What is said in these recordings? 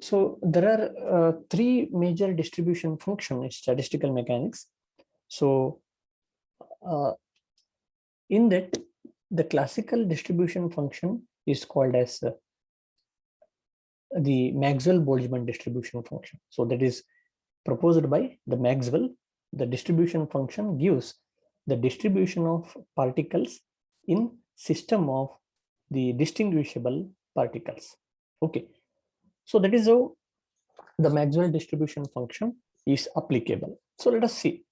So there are three major distribution functions in statistical mechanics. So in that, the classical distribution function is called as the Maxwell-Boltzmann distribution function. So that is proposed by the Maxwell. The distribution function gives the distribution of particles in system of the distinguishable particles. Okay, so that is how the Maxwell distribution function is applicable. So let us see.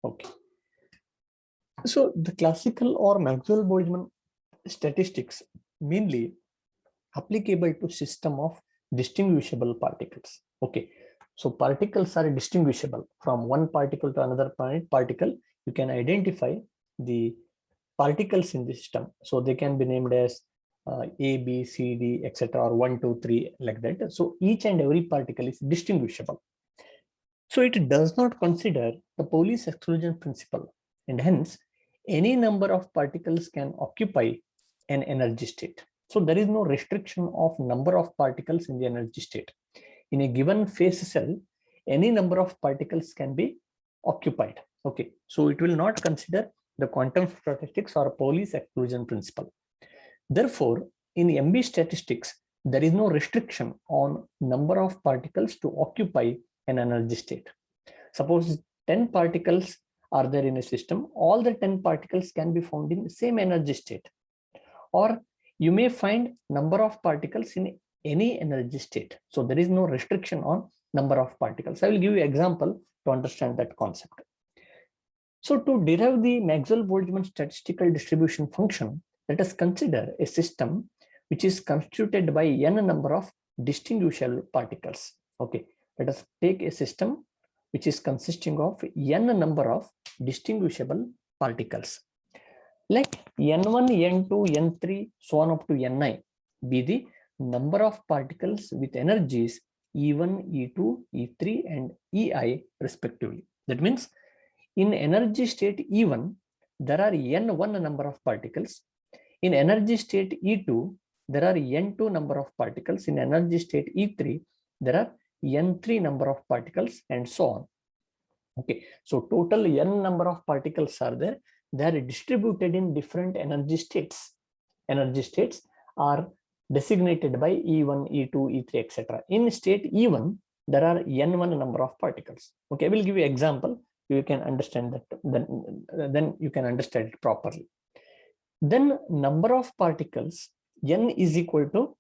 Okay. So the classical or Maxwell-Boltzmann statistics mainly applicable to system of distinguishable particles. Okay. So particles are distinguishable from one particle to another particle. You can identify the particles in the system. So they can be named as A, B, C, D, etc. or 1, 2, 3 like that. So each and every particle is distinguishable. So it does not consider the Pauli's exclusion principle, and hence any number of particles can occupy an energy state. So there is no restriction of number of particles in the energy state. In a given phase cell, any number of particles can be occupied. Okay, so it will not consider the quantum statistics or Pauli's exclusion principle. Therefore, in MB statistics, there is no restriction on number of particles to occupy an energy state. Suppose 10 particles are there in a system, all the 10 particles can be found in the same energy state. Or you may find number of particles in any energy state. So there is no restriction on number of particles. I will give you an example to understand that concept. So to derive the Maxwell-Boltzmann statistical distribution function, let us consider a system which is constituted by n number of distinguishable particles. Okay, let us take a system which is consisting of n number of distinguishable particles. Let n1, n2, n3, so on up to ni be the number of particles with energies E1, E2, E3, and Ei respectively. That means in energy state E1, there are n1 number of particles. In energy state E2, there are n2 number of particles. In energy state E3, there are n3 number of particles, and so on. Okay, so total n number of particles are there. They are distributed in different energy states. Energy states are designated by E1, E2, E3, etc. In state E1, there are n1 number of particles. Okay, I will give you an example. You can understand that. Then you can understand it properly. Then number of particles n is equal to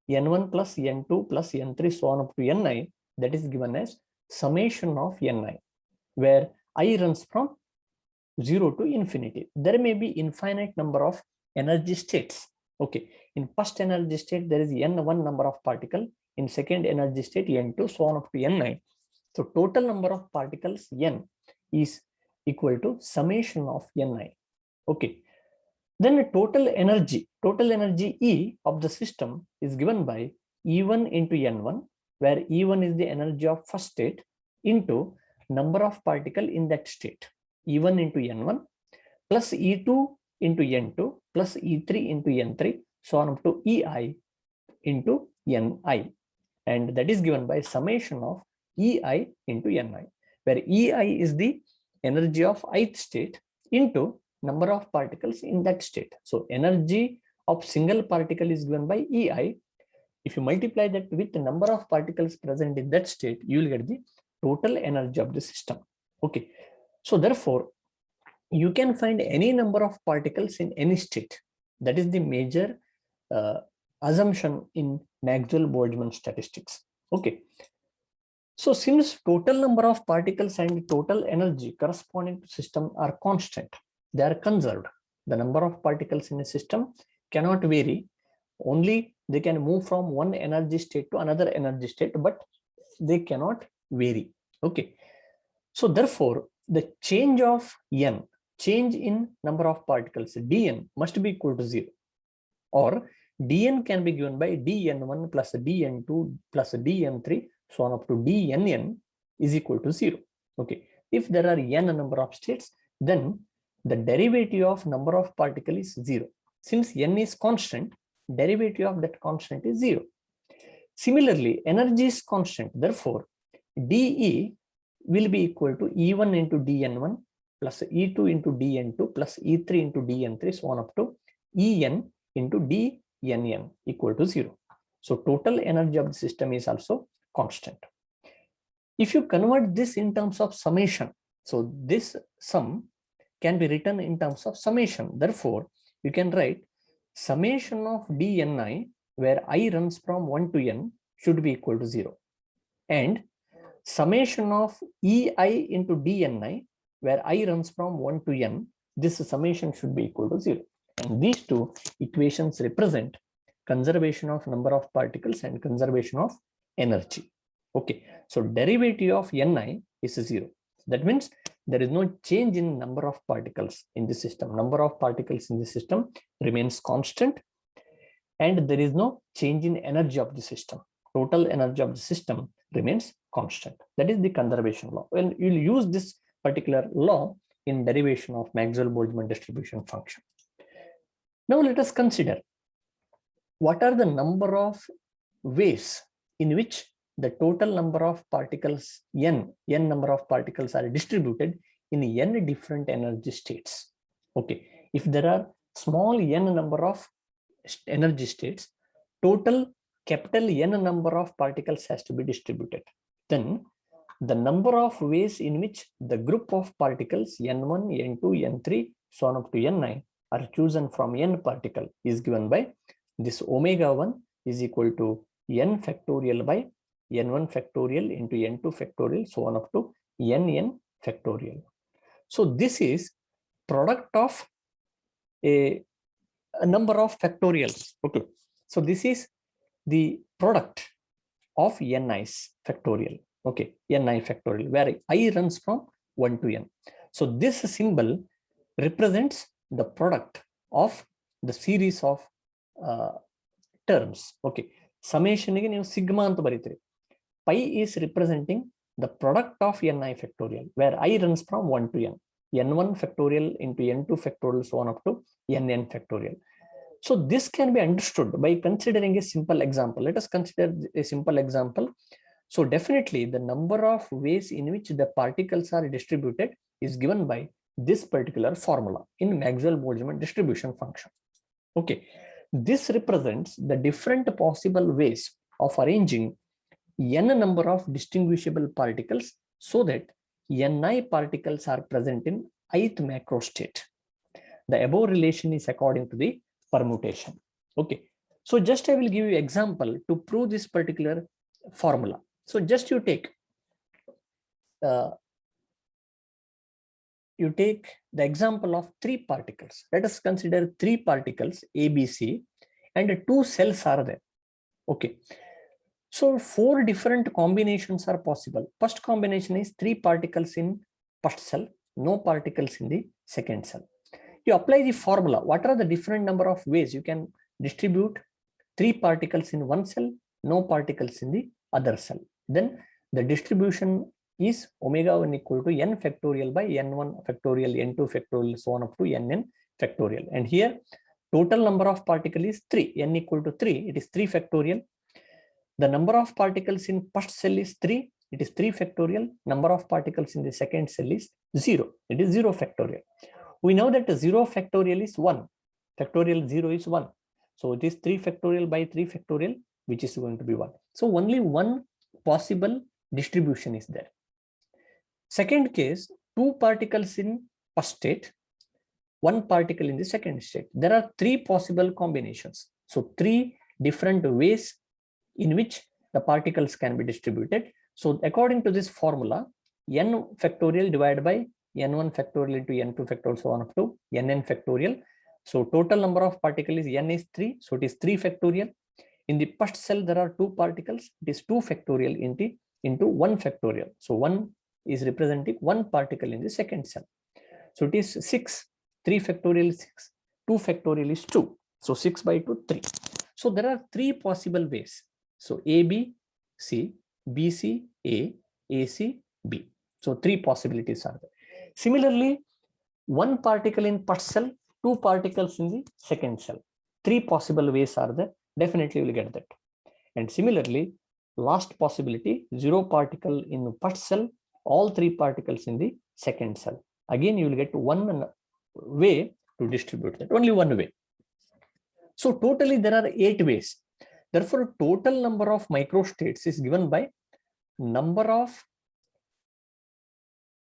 n1 plus n2 plus n3 so on up to ni. That is given as summation of ni, where I runs from 0 to infinity. There may be infinite number of energy states. Okay, in first energy state there is n1 number of particle. In second energy state n2 so on up to ni. So total number of particles n is equal to summation of ni. Okay, then total energy E of the system is given by E1 into n1, where E1 is the energy of first state into number of particle in that state, E1 into n1 plus E2 into n2 plus E3 into n3 so on up to Ei into ni, and that is given by summation of Ei into ni, where Ei is the energy of ith state into number of particles in that state. So energy of single particle is given by Ei. If you multiply that with the number of particles present in that state, you will get the total energy of the system. Okay, so therefore you can find any number of particles in any state. That is the major assumption in Maxwell-Boltzmann statistics. Okay, so since total number of particles and total energy corresponding to system are constant, they are conserved. The number of particles in a system cannot vary. Only they can move from one energy state to another energy state, but they cannot vary. Okay, so therefore the change of n, change in number of particles dn must be equal to 0, or dn can be given by dn1 plus dn2 plus dn3 so on up to dnn is equal to 0. Okay, if there are n number of states, then the derivative of number of particles is 0. Since n is constant, derivative of that constant is 0. Similarly, energy is constant. Therefore, dE will be equal to E1 into dN1 plus E2 into dN2 plus E3 into dN3, so on up to En into dNn equal to 0. So total energy of the system is also constant. If you convert this in terms of summation, so this sum can be written in terms of summation. Therefore, you can write summation of dni, where I runs from 1 to n, should be equal to 0. And summation of ei into dni, where I runs from 1 to n, this summation should be equal to 0. And these two equations represent conservation of number of particles and conservation of energy. Okay, so derivative of ni is 0. That means there is no change in number of particles in the system. Number of particles in the system remains constant, and there is no change in energy of the system. Total energy of the system remains constant. That is the conservation law. When you'll use this particular law in derivation of Maxwell-Boltzmann distribution function. Now let us consider what are the number of ways in which the total number of particles, n number of particles are distributed in n different energy states. Okay, if there are small n number of energy states, total capital N number of particles has to be distributed. Then the number of ways in which the group of particles n1, n2, n3, so on up to n9 are chosen from n particle is given by this omega 1 is equal to n factorial by n1 factorial into n2 factorial, so on up to nn factorial. So this is product of a number of factorials. Okay, so this is the product of ni's factorial. Okay, ni factorial, where I runs from 1 to n. So this symbol represents the product of the series of terms. Okay, summation ಗೆ ನೀವು sigma ಅಂತ ಬರೀತೀರಿ. Pi is representing the product of ni factorial, where I runs from 1 to n. n1 factorial into n2 factorial, so on up to nn factorial. So this can be understood by considering a simple example. Let us consider a simple example. So definitely the number of ways in which the particles are distributed is given by this particular formula in Maxwell-Boltzmann distribution function. Okay, this represents the different possible ways of arranging n number of distinguishable particles so that ni particles are present in ith macro state. The above relation is according to the permutation. Okay, so just I will give you example to prove this particular formula. So just you take the example of 3 particles. Let us consider 3 particles A, B, C, and 2 cells are there. Okay, so 4 different combinations are possible. First combination is 3 particles in first cell, no particles in the second cell. You apply the formula. What are the different number of ways you can distribute 3 particles in one cell, no particles in the other cell? Then the distribution is omega 1 equal to n factorial by n1 factorial, n2 factorial, so on up to nn factorial. And here total number of particles is 3, n equal to 3, it is 3 factorial. The number of particles in first cell is 3, it is 3 factorial. Number of particles in the second cell is 0, it is 0 factorial. We know that 0 factorial is 1, factorial 0 is 1. So it is 3 factorial by 3 factorial, which is going to be 1. So only one possible distribution is there. Second case, 2 particles in first state, 1 particle in the second state. There are 3 possible combinations. So 3 different ways in which the particles can be distributed. So according to this formula, n factorial divided by n1 factorial into n2 factorial, so on up to nn factorial. So total number of particles is n is 3, so it is 3 factorial. In the first cell there are 2 particles, it is 2 factorial into 1 factorial. So 1 is representing 1 particle in the second cell. So it is 6, 3 factorial is 6, 2 factorial is 2, so 6 by 2, 3. So there are 3 possible ways. So A, B, C, B, C, A, C, B. So 3 possibilities are there. Similarly, one particle in first cell, two particles in the second cell. Three possible ways are there. Definitely you will get that. And similarly, last possibility, zero particle in the first cell, all three particles in the second cell. Again, you will get one way to distribute that, only one way. So totally there are 8 ways. Therefore, total number of microstates is given by number of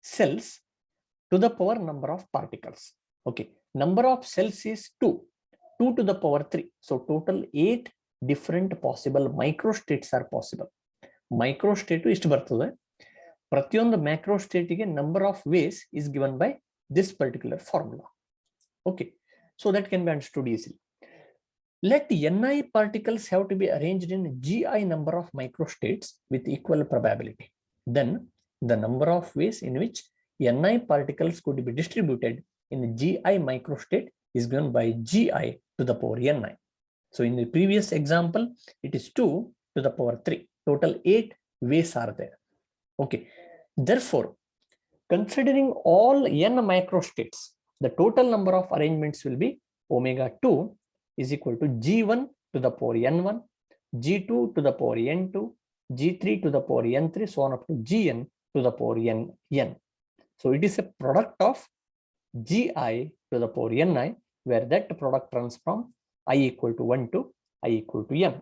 cells to the power number of particles. Okay, number of cells is 2 to the power 3. So total 8 different possible microstates are possible. Microstate is ಬರ್ತದೆ. ಪ್ರತಿಯೊಂದು macrostate ಗೆ number of ways is given by this particular formula. Okay, so that can be understood easily. Let Ni particles have to be arranged in Gi number of microstates with equal probability. Then the number of ways in which Ni particles could be distributed in the Gi microstate is given by Gi to the power Ni. So in the previous example, it is 2 to the power 3. Total 8 ways are there. Okay. Therefore, considering all n microstates, the total number of arrangements will be omega 2 is equal to G1 to the power n1, G2 to the power n2, G3 to the power n3, so on up to Gn to the power n. So it is a product of Gi to the power ni, where that product runs from I equal to 1 to I equal to m.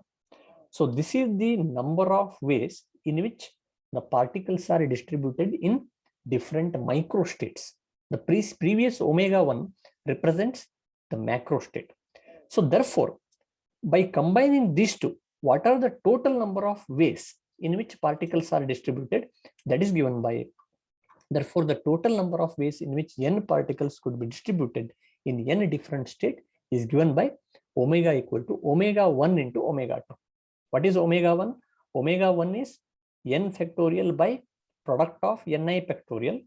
So this is the number of ways in which the particles are distributed in different microstates. The previous omega 1 represents the macrostate. So therefore, by combining these two, what are the total number of ways in which particles are distributed? That is given by, therefore, the total number of ways in which n particles could be distributed in n different state is given by omega equal to omega 1 into omega 2. What is omega 1? Omega 1 is n factorial by product of ni factorial.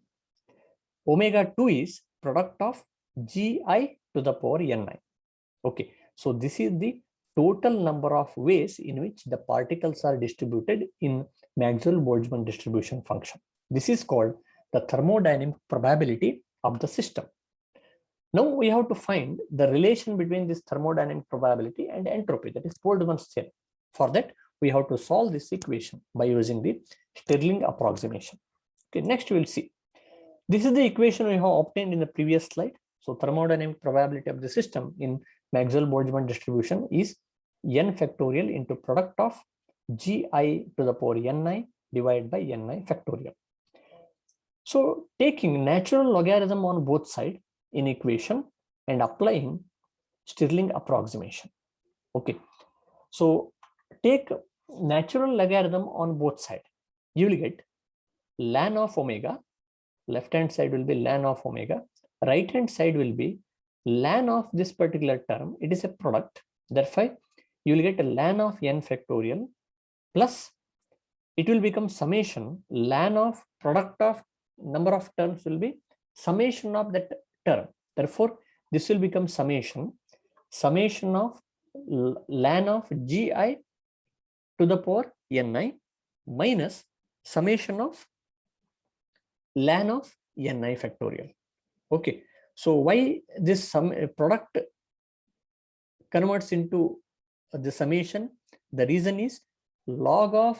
Omega 2 is product of Gi to the power ni. Okay, so this is the total number of ways in which the particles are distributed in Maxwell-Boltzmann distribution function. This is called the thermodynamic probability of the system. Now we have to find the relation between this thermodynamic probability and entropy, that is Boltzmann's theorem. For that, we have to solve this equation by using the Stirling approximation. Okay, next we will see. This is the equation we have obtained in the previous slide. So thermodynamic probability of the system in Maxwell-Boltzmann distribution is n factorial into product of Gi to the power ni divided by ni factorial. So taking natural logarithm on both sides in equation and applying Stirling approximation. Okay, so take natural logarithm on both sides. You will get ln of omega. Left hand side will be ln of omega. Right hand side will be ln of this particular term. It is a product. Therefore, you will get a ln of n factorial plus it will become summation ln of product of number of terms will be summation of that term. Therefore, this will become summation of ln of Gi to the power ni minus summation of ln of ni factorial. Okay, so why this product converts into the summation? The reason is log of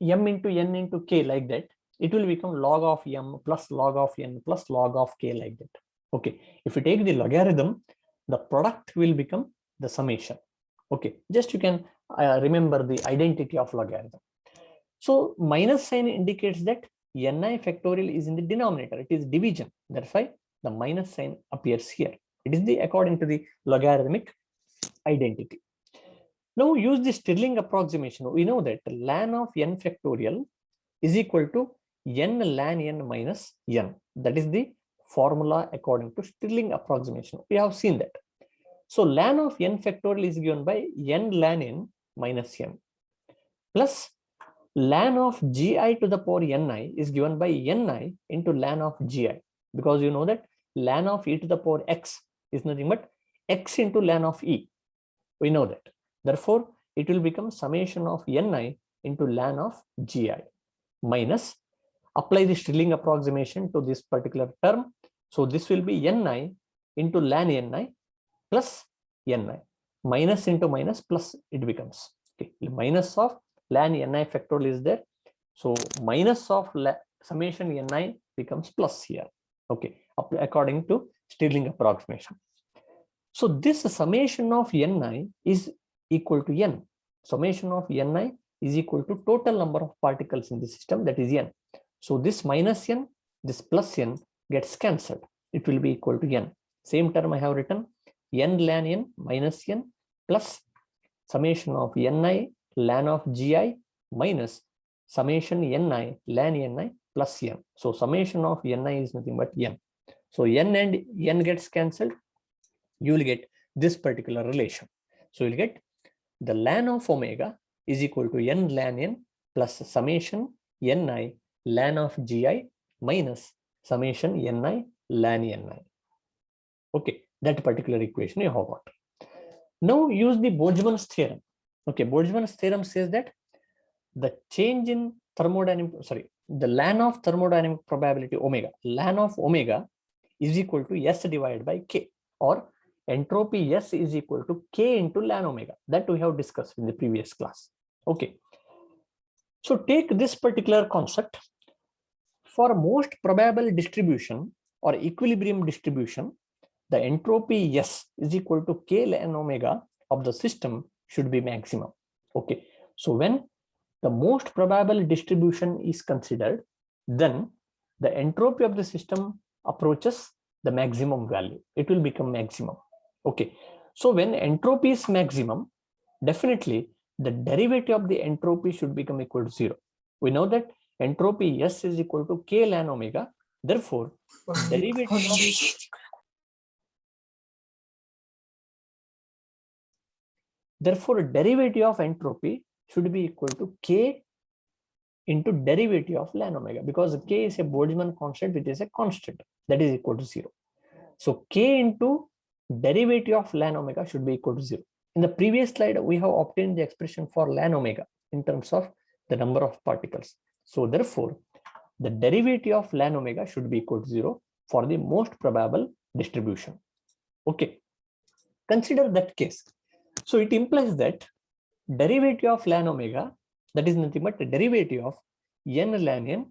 m into n into k, like that. It will become log of m plus log of n plus log of k, like that. Okay, if you take the logarithm, the product will become the summation. Okay, just you can remember the identity of logarithm. So minus sign indicates that ni factorial is in the denominator. It is division. That's why the minus sign appears here. It is the according to the logarithmic identity. Now use the Stirling approximation. We know that ln of n factorial is equal to n ln n minus n. That is the formula according to Stirling approximation. We have seen that. So ln of n factorial is given by n ln n minus n plus ln of Gi to the power ni is given by ni into ln of Gi, because you know that ln of e to the power x is nothing but x into ln of e. We know that. Therefore, it will become summation of ni into ln of Gi minus apply the Stirling approximation to this particular term. So this will be Ni into ln Ni plus Ni. Minus into minus plus it becomes. Okay. Minus of ln Ni factorial is there. So minus of summation Ni becomes plus here. Okay. According to Stirling approximation. So this summation of Ni is equal to N. Summation of Ni is equal to total number of particles in the system, that is N. So this minus N, this plus N gets cancelled. It will be equal to N. Same term I have written, N ln N minus N plus summation of Ni ln of Gi minus summation Ni ln Ni plus N. So summation of Ni is nothing but N. So N and N gets cancelled. You will get this particular relation. So you'll get the ln of omega is equal to N ln N plus summation Ni ln of Gi minus summation Ni ln Ni. Okay, that particular equation you have got. Now use the Boltzmann's theorem. Okay, Boltzmann's theorem says that the change in thermodynamic, the ln of thermodynamic probability omega, ln of omega is equal to S divided by K, or entropy S is equal to K into ln omega. That we have discussed in the previous class. Okay. So take this particular concept. For most probable distribution or equilibrium distribution, the entropy S is equal to K ln omega of the system should be maximum. Okay. So when the most probable distribution is considered, then the entropy of the system approaches the maximum value. It will become maximum. Okay. So when entropy is maximum, definitely the derivative of the entropy should become equal to 0. We know that entropy S is equal to K ln omega. Therefore, derivative of entropy should be equal to K into derivative of ln omega, because K is a Boltzmann constant, which is a constant, that is equal to 0. So K into derivative of ln omega should be equal to 0. In the previous slide, we have obtained the expression for ln omega in terms of the number of particles. So therefore, the derivative of ln omega should be equal to 0 for the most probable distribution. Okay. Consider that case. So it implies that derivative of ln omega, that is nothing but the derivative of N ln N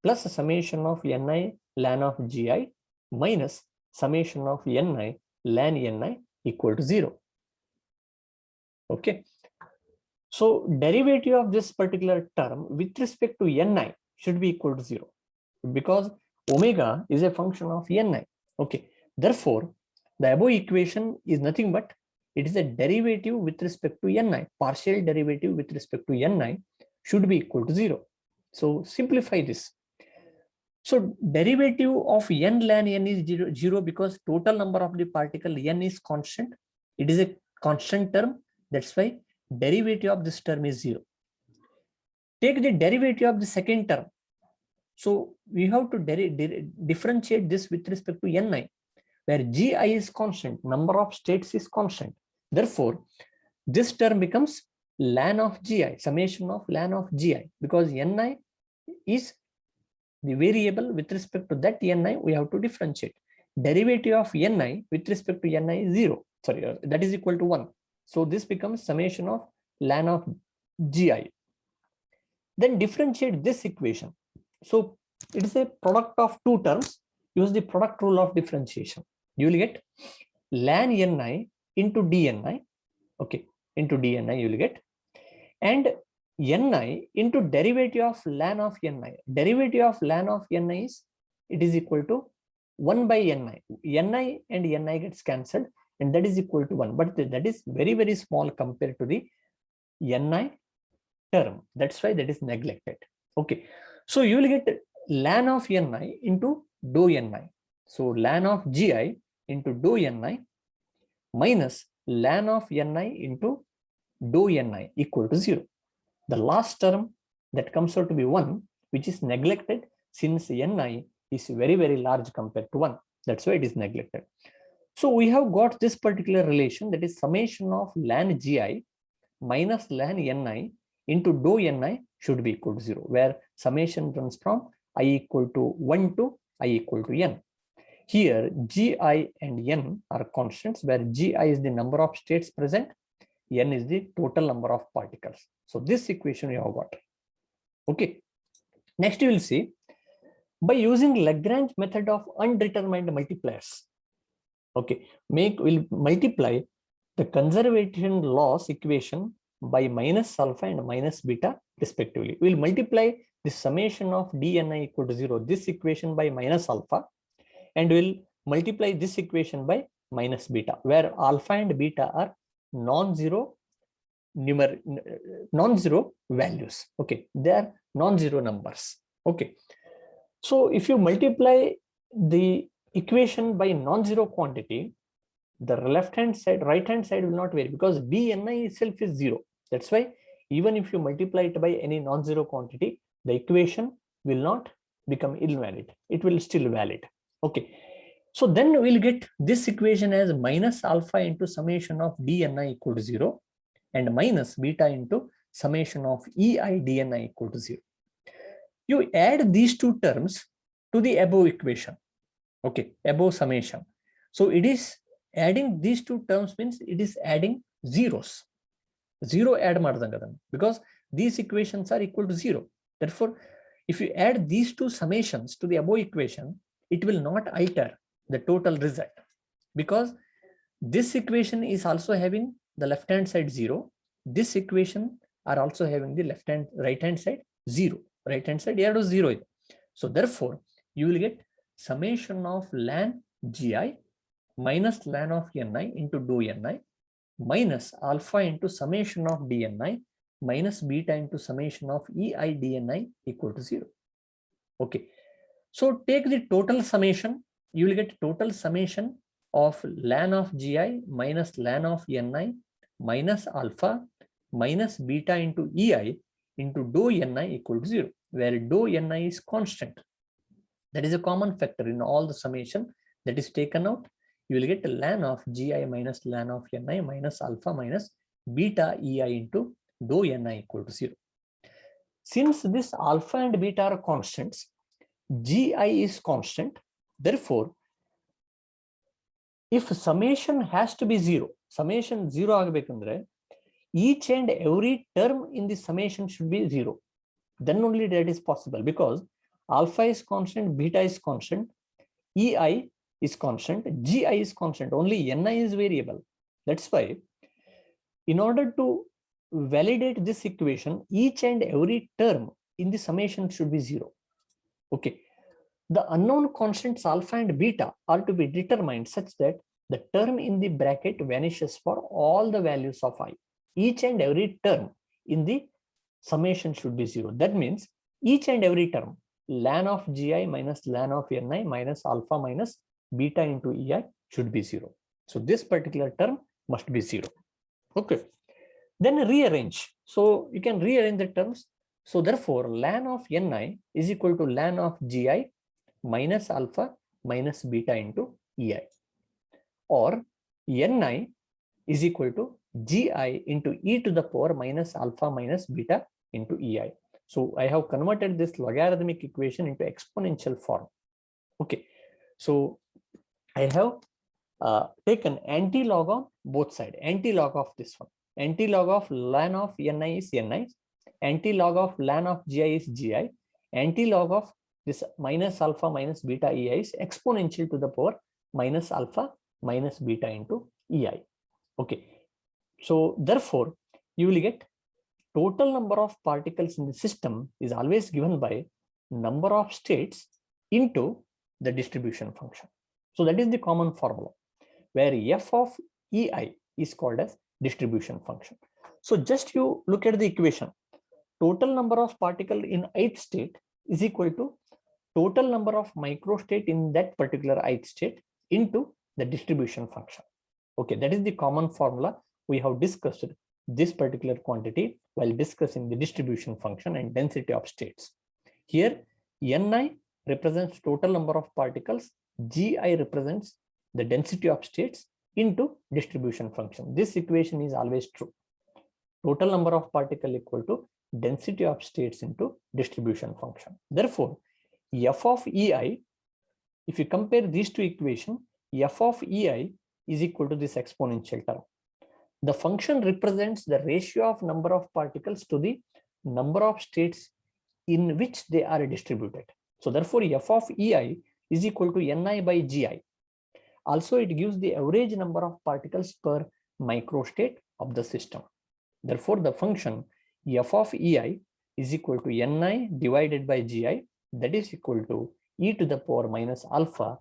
plus summation of Ni ln of Gi minus summation of Ni ln Ni equal to 0. Okay. So derivative of this particular term with respect to Ni should be equal to 0, because omega is a function of Ni. Okay. Therefore, the above equation is nothing but it is a derivative with respect to Ni. Partial derivative with respect to Ni should be equal to 0. So simplify this. So derivative of N ln N is 0 because total number of the particle N is constant. It is a constant term. That's why derivative of this term is 0. Take the derivative of the second term. So we have to differentiate this with respect to Ni, where Gi is constant, number of states is constant. Therefore, this term becomes ln of Gi, summation of ln of Gi, because Ni is the variable with respect to that Ni, we have to differentiate. Derivative of Ni with respect to Ni is 0. Sorry, that is equal to 1. So this becomes summation of ln of Gi. Then differentiate this equation. So it is a product of two terms. Use the product rule of differentiation. You will get ln Ni into dni. Okay, into dni you will get, and Ni into derivative of ln of Ni. Derivative of ln of Ni is, it is equal to 1 by Ni. Ni and Ni gets cancelled, and that is equal to 1. But that is very, very small compared to the Ni term. That's why that is neglected. Okay. So you will get ln of Ni into dou Ni. So ln of Gi into dou Ni minus ln of Ni into dou Ni equal to 0. The last term that comes out to be 1, which is neglected since Ni is very, very large compared to 1. That's why it is neglected. So we have got this particular relation, that is summation of ln Gi minus ln Ni into dou Ni should be equal to 0, where summation runs from I equal to 1 to I equal to n. Here Gi and n are constants, where Gi is the number of states present, n is the total number of particles. So this equation you have got. Okay. Next you will see, by using Lagrange method of undetermined multipliers. Okay, we'll multiply the conservation loss equation by minus alpha and minus beta respectively. We'll multiply the summation of dni equal to 0, this equation, by minus alpha, and we'll multiply this equation by minus beta, where alpha and beta are non-zero values. Okay, they are non-zero numbers. Okay, so if you multiply the equation by non-zero quantity, the right hand side will not vary, because dni itself is 0. That's why even if you multiply it by any non-zero quantity, the equation will not become invalid. It will still valid. Okay, so then we'll get this equation as minus alpha into summation of dni equal to 0 and minus beta into summation of ei dni equal to 0. You add these two terms to the above equation. Okay, above summation. So it is adding these two terms, means it is adding zeros. Zero add madadanga, because these equations are equal to 0. Therefore, if you add these two summations to the above equation, it will not alter the total result, because this equation is also having the left hand side 0. This equation are also having the right hand side 0. Right hand side 0. So therefore, you will get summation of ln gi minus ln of ni into dou ni minus alpha into summation of dni minus beta into summation of ei dni equal to 0. Okay, so take the total summation. You will get total summation of ln of gi minus ln of ni minus alpha minus beta into ei into dou ni equal to 0, where dou ni is constant. That is a common factor in all the summation that is taken out. You will get ln of gi minus ln of ni minus alpha minus beta ei into dou ni equal to 0. Since this alpha and beta are constants, gi is constant. Therefore, if summation has to be 0, summation 0 agabekandre, each and every term in the summation should be 0. Then only that is possible, because alpha is constant, beta is constant, ei is constant, gi is constant, only ni is variable. That's why, in order to validate this equation, each and every term in the summation should be 0. Okay, the unknown constants alpha and beta are to be determined such that the term in the bracket vanishes for all the values of I. Each and every term in the summation should be 0. That means each and every term, ln of gi minus ln of ni minus alpha minus beta into ei should be 0. So this particular term must be 0. Okay, then rearrange. So you can rearrange the terms. So therefore, ln of ni is equal to ln of gi minus alpha minus beta into ei, or ni is equal to gi into e to the power minus alpha minus beta into ei. So I have converted this logarithmic equation into exponential form. Okay, so I have taken anti-log on both sides. Anti-log of this one, anti-log of ln of ni is ni, anti-log of ln of gi is gi, anti-log of this minus alpha minus beta ei is exponential to the power minus alpha minus beta into ei. Okay, so therefore you will get total number of particles in the system is always given by number of states into the distribution function. So that is the common formula, where f of ei is called as distribution function. So just you look at the equation, total number of particles in ith state is equal to total number of microstate in that particular ith state into the distribution function. Okay, that is the common formula. We have discussed this particular quantity while discussing the distribution function and density of states. Here, ni represents total number of particles, gi represents the density of states into distribution function. This equation is always true. Total number of particles equal to density of states into distribution function. Therefore, f of ei, if you compare these two equations, f of ei is equal to this exponential term. The function represents the ratio of number of particles to the number of states in which they are distributed. So therefore, f of ei is equal to ni by gi. Also, it gives the average number of particles per microstate of the system. Therefore, the function f of ei is equal to ni divided by gi, that is equal to e to the power minus alpha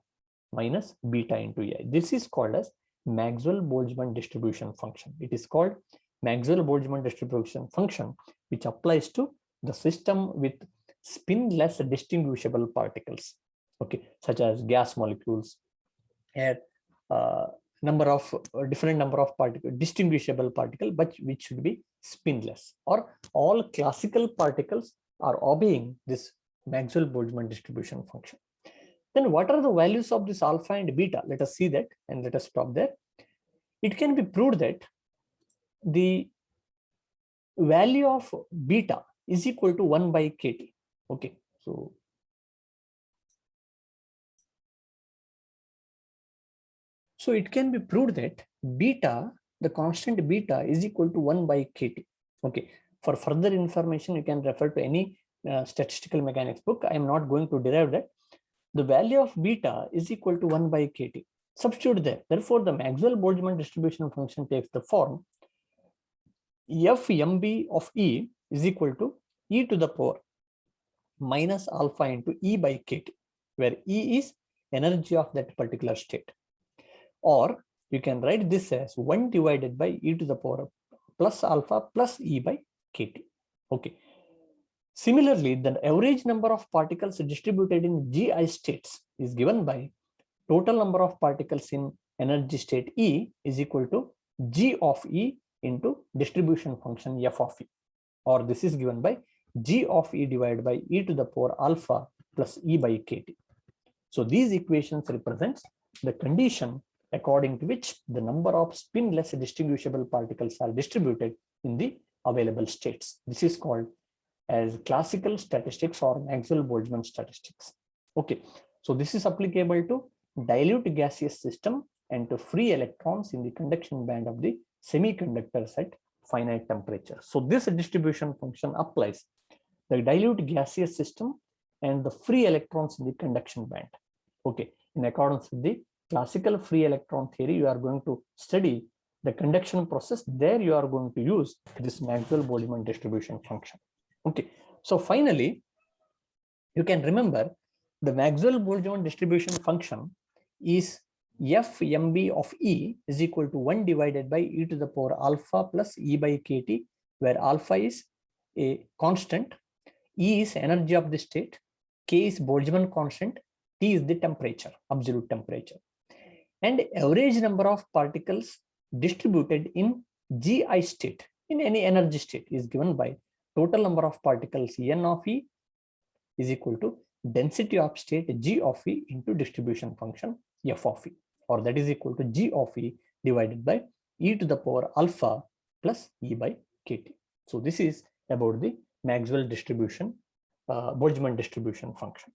minus beta into ei. This is called as Maxwell-Boltzmann distribution function. It is called Maxwell-Boltzmann distribution function, which applies to the system with spin-less distinguishable particles, okay, such as gas molecules, air, different number of particles, distinguishable particle, but which should be spinless, or all classical particles are obeying this Maxwell-Boltzmann distribution function. Then what are the values of this alpha and beta? Let us see that, and let us stop there. It can be proved that the value of beta is equal to 1 by kt. Okay, so it can be proved that beta, the constant beta, is equal to 1 by kt. Okay, for further information, you can refer to any statistical mechanics book. I am not going to derive that. The value of beta is equal to 1 by kt. Substitute there. Therefore, the Maxwell-Boltzmann distribution function takes the form f mb of e is equal to e to the power minus alpha into e by kt, where e is energy of that particular state. Or you can write this as 1 divided by e to the power plus alpha plus e by kt. Okay. Similarly, the average number of particles distributed in gi states is given by total number of particles in energy state E is equal to g of E into distribution function f of E, or this is given by g of E divided by e to the power alpha plus e by kt. So these equations represents the condition according to which the number of spin-less distinguishable particles are distributed in the available states. This is called as classical statistics or Maxwell-Boltzmann statistics. Okay, so this is applicable to dilute gaseous system and to free electrons in the conduction band of the semiconductors at finite temperature. So this distribution function applies the dilute gaseous system and the free electrons in the conduction band. Okay, in accordance with the classical free electron theory, you are going to study the conduction process. There you are going to use this Maxwell-Boltzmann distribution function. Okay, so finally, you can remember the Maxwell-Boltzmann distribution function is f mb of E is equal to 1 divided by e to the power alpha plus e by kt, where alpha is a constant, E is energy of the state, K is Boltzmann constant, T is the temperature, absolute temperature. And average number of particles distributed in gi state, in any energy state, is given by total number of particles n of E is equal to density of state g of E into distribution function f of E, or that is equal to g of E divided by e to the power alpha plus e by kt. So this is about the Maxwell distribution, Boltzmann distribution function.